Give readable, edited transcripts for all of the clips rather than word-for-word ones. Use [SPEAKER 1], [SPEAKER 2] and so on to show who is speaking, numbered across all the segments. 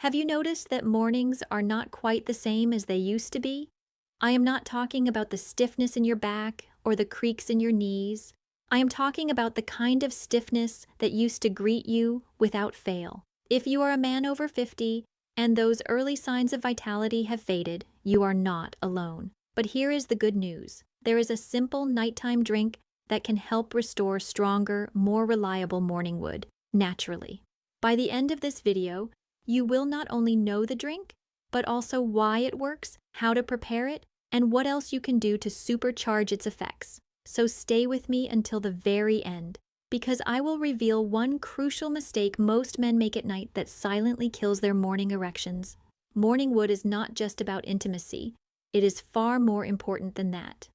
[SPEAKER 1] Have you noticed that mornings are not quite the same as they used to be? I am not talking about the stiffness in your back or the creaks in your knees. I am talking about the kind of stiffness that used to greet you without fail. If you are a man over 50 and those early signs of vitality have faded, you are not alone. But here is the good news. There is a simple nighttime drink that can help restore stronger, more reliable morning wood, naturally. By the end of this video, you will not only know the drink, but also why it works, how to prepare it, and what else you can do to supercharge its effects. So stay with me until the very end, because I will reveal one crucial mistake most men make at night that silently kills their morning erections. Morning wood is not just about intimacy. It is far more important than that.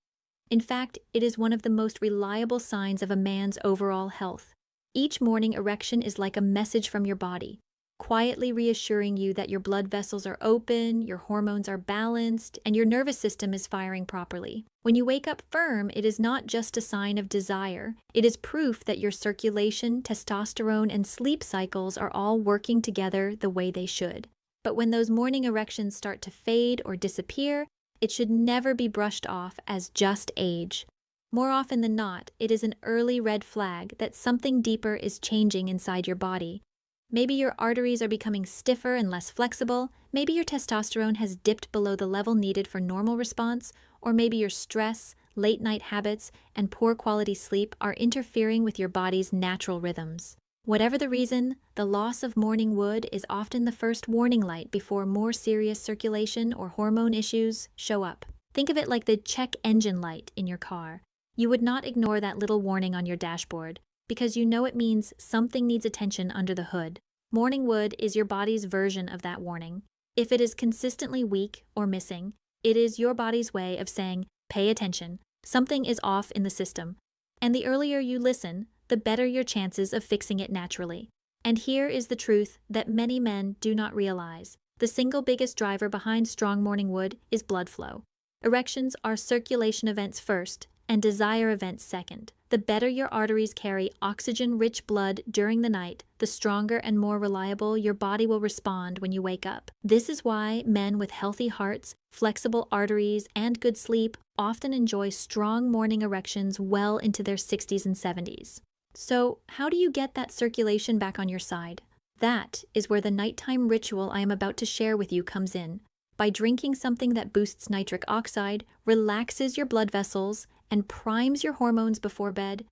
[SPEAKER 1] In fact, it is one of the most reliable signs of a man's overall health. Each morning erection is like a message from your body, quietly reassuring you that your blood vessels are open, your hormones are balanced, and your nervous system is firing properly. When you wake up firm, it is not just a sign of desire. It is proof that your circulation, testosterone, and sleep cycles are all working together the way they should. But when those morning erections start to fade or disappear, it should never be brushed off as just age. More often than not, it is an early red flag that something deeper is changing inside your body. Maybe your arteries are becoming stiffer and less flexible, maybe your testosterone has dipped below the level needed for normal response, or maybe your stress, late-night habits, and poor quality sleep are interfering with your body's natural rhythms. Whatever the reason, the loss of morning wood is often the first warning light before more serious circulation or hormone issues show up. Think of it like the check engine light in your car. You would not ignore that little warning on your dashboard, because you know it means something needs attention under the hood. Morning wood is your body's version of that warning. If it is consistently weak or missing, it is your body's way of saying, pay attention, something is off in the system. And the earlier you listen, the better your chances of fixing it naturally. And here is the truth that many men do not realize. The single biggest driver behind strong morning wood is blood flow. Erections are circulation events first, and desire events second. The better your arteries carry oxygen-rich blood during the night, the stronger and more reliable your body will respond when you wake up. This is why men with healthy hearts, flexible arteries, and good sleep often enjoy strong morning erections well into their 60s and 70s. So, how do you get that circulation back on your side? That is where the nighttime ritual I am about to share with you comes in. By drinking something that boosts nitric oxide, relaxes your blood vessels, and primes your hormones before bed,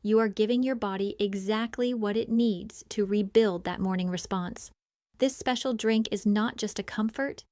[SPEAKER 1] you are giving your body exactly what it needs to rebuild that morning response. This special drink is not just a comfort,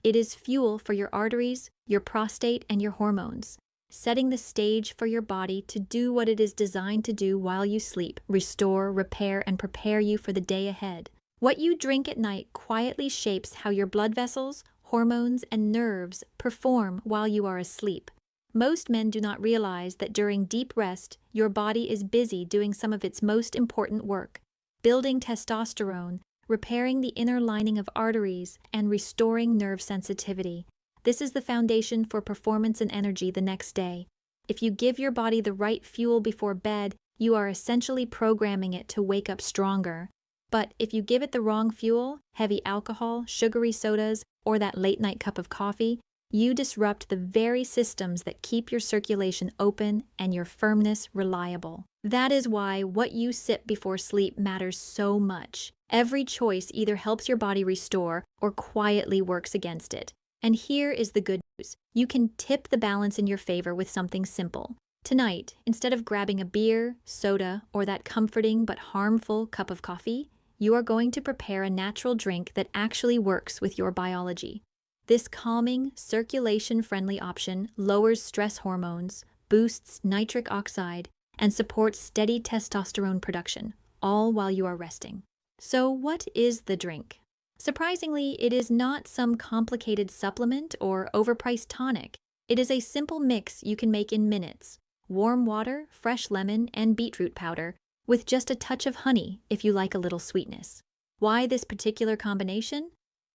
[SPEAKER 1] it is fuel for your arteries, your prostate, and your hormones, setting the stage for your body to do what it is designed to do while you sleep, restore, repair, and prepare you for the day ahead. What you drink at night quietly shapes how your blood vessels, hormones, and nerves perform while you are asleep. Most men do not realize that during deep rest, your body is busy doing some of its most important work, building testosterone, repairing the inner lining of arteries, and restoring nerve sensitivity. This is the foundation for performance and energy the next day. If you give your body the right fuel before bed, you are essentially programming it to wake up stronger. But if you give it the wrong fuel, heavy alcohol, sugary sodas, or that late-night cup of coffee, you disrupt the very systems that keep your circulation open and your firmness reliable. That is why what you sip before sleep matters so much. Every choice either helps your body restore or quietly works against it. And here is the good news. You can tip the balance in your favor with something simple. Tonight, instead of grabbing a beer, soda, or that comforting but harmful cup of coffee, you are going to prepare a natural drink that actually works with your biology. This calming, circulation-friendly option lowers stress hormones, boosts nitric oxide, and supports steady testosterone production, all while you are resting. So what is the drink? Surprisingly, it is not some complicated supplement or overpriced tonic. It is a simple mix you can make in minutes. Warm water, fresh lemon, and beetroot powder, with just a touch of honey if you like a little sweetness. Why this particular combination?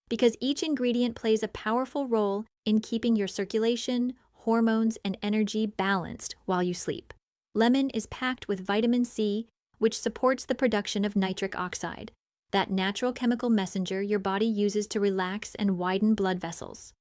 [SPEAKER 1] Because each ingredient plays a powerful role in keeping your circulation, hormones, and energy balanced while you sleep. Lemon is packed with vitamin C, which supports the production of nitric oxide. that natural chemical messenger your body uses to relax and widen blood vessels.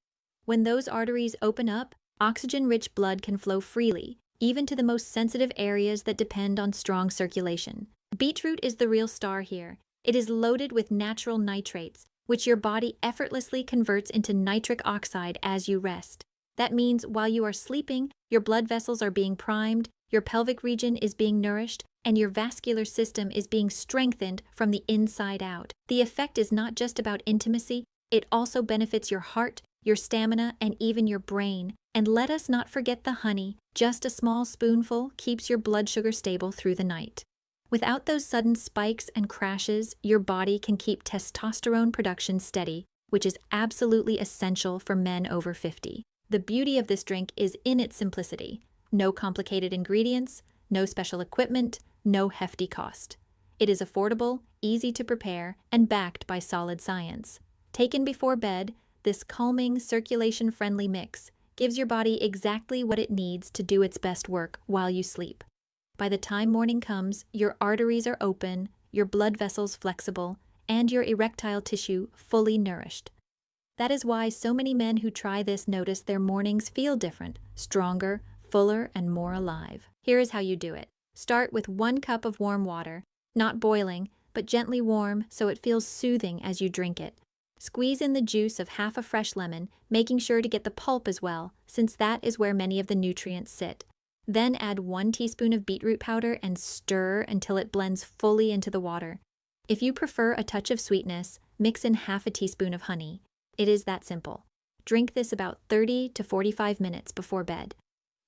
[SPEAKER 1] When those arteries open up, oxygen-rich blood can flow freely, even to the most sensitive areas that depend on strong circulation. Beetroot is the real star here. It is loaded with natural nitrates, which your body effortlessly converts into nitric oxide as you rest. That means while you are sleeping, your blood vessels are being primed, your pelvic region is being nourished, and your vascular system is being strengthened from the inside out. The effect is not just about intimacy, it also benefits your heart, your stamina, and even your brain. And let us not forget the honey. Just a small spoonful keeps your blood sugar stable through the night. Without those sudden spikes and crashes, your body can keep testosterone production steady, which is absolutely essential for men over 50. The beauty of this drink is in its simplicity. No complicated ingredients, no special equipment, no hefty cost. It is affordable, easy to prepare, and backed by solid science. Taken before bed, this calming, circulation-friendly mix gives your body exactly what it needs to do its best work while you sleep. By the time morning comes, your arteries are open, your blood vessels flexible, and your erectile tissue fully nourished. That is why so many men who try this notice their mornings feel different, stronger, fuller, and more alive. Here is how you do it. Start with 1 cup of warm water, not boiling, but gently warm so it feels soothing as you drink it. Squeeze in the juice of half a fresh lemon, making sure to get the pulp as well, since that is where many of the nutrients sit. Then add 1 teaspoon of beetroot powder and stir until it blends fully into the water. If you prefer a touch of sweetness, mix in half a teaspoon of honey. It is that simple. Drink this about 30 to 45 minutes before bed.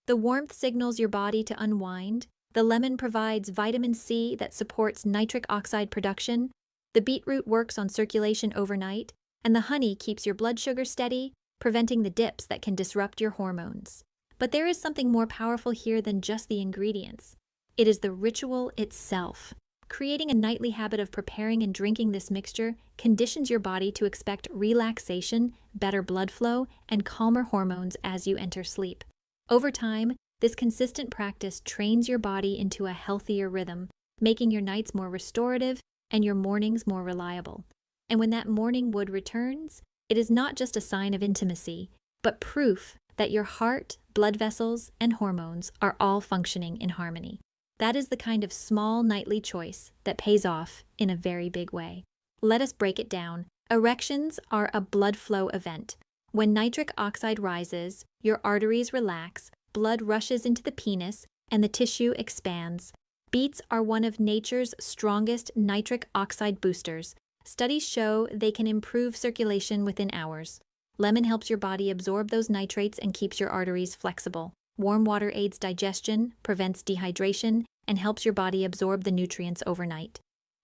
[SPEAKER 1] The warmth signals your body to unwind. The lemon provides vitamin C that supports nitric oxide production. The beetroot works on circulation overnight, and the honey keeps your blood sugar steady, preventing the dips that can disrupt your hormones. But there is something more powerful here than just the ingredients. It is the ritual itself. Creating a nightly habit of preparing and drinking this mixture conditions your body to expect relaxation, better blood flow, and calmer hormones as you enter sleep. Over time, this consistent practice trains your body into a healthier rhythm, making your nights more restorative and your mornings more reliable. And when that morning wood returns, it is not just a sign of intimacy, but proof that your heart, blood vessels, and hormones are all functioning in harmony. That is the kind of small nightly choice that pays off in a very big way. Let us break it down. Erections are a blood flow event. When nitric oxide rises, your arteries relax, blood rushes into the penis, and the tissue expands. Beets are one of nature's strongest nitric oxide boosters. Studies show they can improve circulation within hours. Lemon helps your body absorb those nitrates and keeps your arteries flexible. Warm water aids digestion, prevents dehydration, and helps your body absorb the nutrients overnight.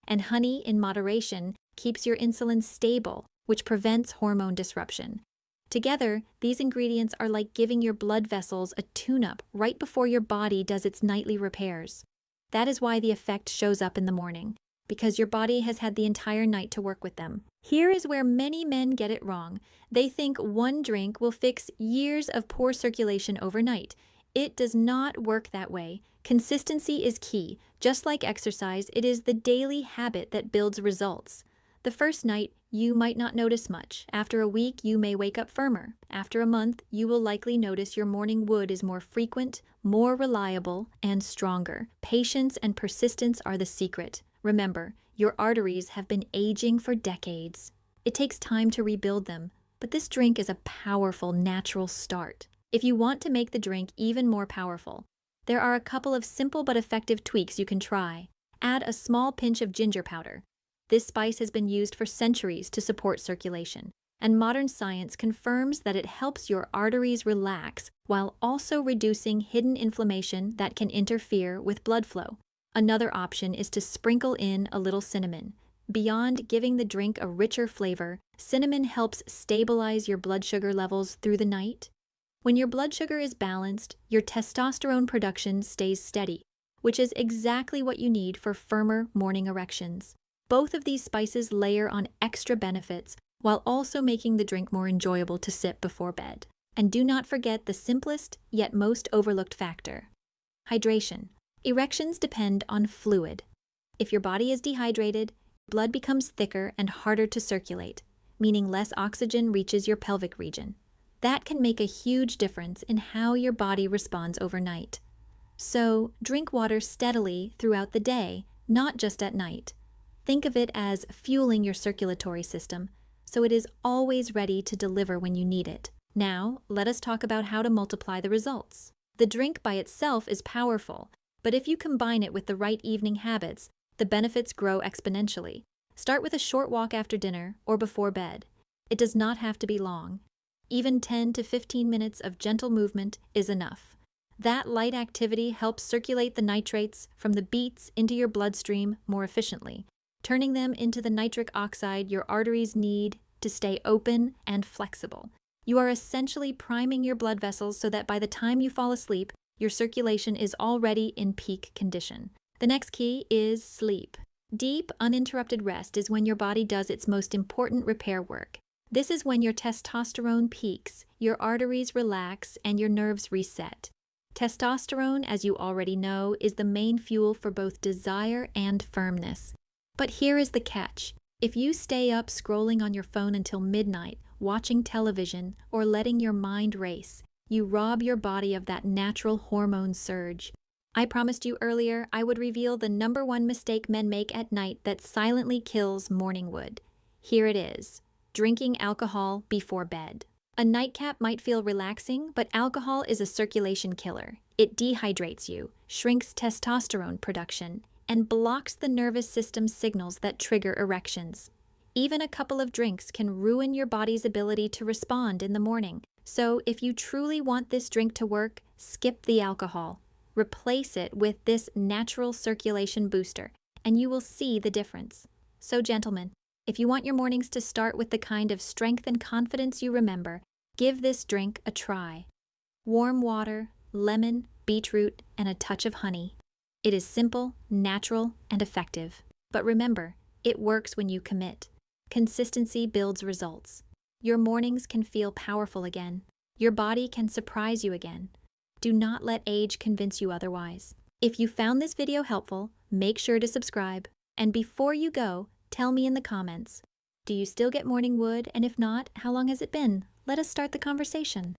[SPEAKER 1] And honey, in moderation, keeps your insulin stable, which prevents hormone disruption. Together, these ingredients are like giving your blood vessels a tune-up right before your body does its nightly repairs. That is why the effect shows up in the morning, because your body has had the entire night to work with them. Here is where many men get it wrong. They think one drink will fix years of poor circulation overnight. It does not work that way. Consistency is key. Just like exercise, it is the daily habit that builds results. The first night, you might not notice much. After a week, you may wake up firmer. After a month, you will likely notice your morning wood is more frequent, more reliable, and stronger. Patience and persistence are the secret. Remember, your arteries have been aging for decades. It takes time to rebuild them, but this drink is a powerful, natural start. If you want to make the drink even more powerful, there are a couple of simple but effective tweaks you can try. Add a small pinch of ginger powder. This spice has been used for centuries to support circulation, and modern science confirms that it helps your arteries relax while also reducing hidden inflammation that can interfere with blood flow. Another option is to sprinkle in a little cinnamon. Beyond giving the drink a richer flavor, cinnamon helps stabilize your blood sugar levels through the night. When your blood sugar is balanced, your testosterone production stays steady, which is exactly what you need for firmer morning erections. Both of these spices layer on extra benefits while also making the drink more enjoyable to sip before bed. And do not forget the simplest yet most overlooked factor: hydration. Erections depend on fluid. If your body is dehydrated, Blood becomes thicker and harder to circulate, meaning less oxygen reaches your pelvic region. That can make a huge difference in how your body responds overnight. So, drink water steadily throughout the day, not just at night. Think of it as fueling your circulatory system, so it is always ready to deliver when you need it. Now, let us talk about how to multiply the results. The drink by itself is powerful, but if you combine it with the right evening habits, the benefits grow exponentially. Start with a short walk after dinner or before bed. It does not have to be long. Even 10 to 15 minutes of gentle movement is enough. That light activity helps circulate the nitrates from the beets into your bloodstream more efficiently, turning them into the nitric oxide your arteries need to stay open and flexible. You are essentially priming your blood vessels so that by the time you fall asleep, your circulation is already in peak condition. The next key is sleep. Deep, uninterrupted rest is when your body does its most important repair work. This is when your testosterone peaks, your arteries relax, and your nerves reset. Testosterone, as you already know, is the main fuel for both desire and firmness. But here is the catch. If you stay up scrolling on your phone until midnight, watching television, or letting your mind race, you rob your body of that natural hormone surge. I promised you earlier I would reveal the #1 mistake men make at night that silently kills morning wood. Here it is: drinking alcohol before bed. A nightcap might feel relaxing, but alcohol is a circulation killer. It dehydrates you, shrinks testosterone production, and blocks the nervous system's signals that trigger erections. Even a couple of drinks can ruin your body's ability to respond in the morning. So if you truly want this drink to work, skip the alcohol. Replace it with this natural circulation booster, and you will see the difference. So gentlemen, if you want your mornings to start with the kind of strength and confidence you remember, give this drink a try. Warm water, lemon, beetroot, and a touch of honey. It is simple, natural, and effective. But remember, it works when you commit. Consistency builds results. Your mornings can feel powerful again. Your body can surprise you again. Do not let age convince you otherwise. If you found this video helpful, make sure to subscribe. And before you go, tell me in the comments, do you still get morning wood? And if not, how long has it been? Let us start the conversation.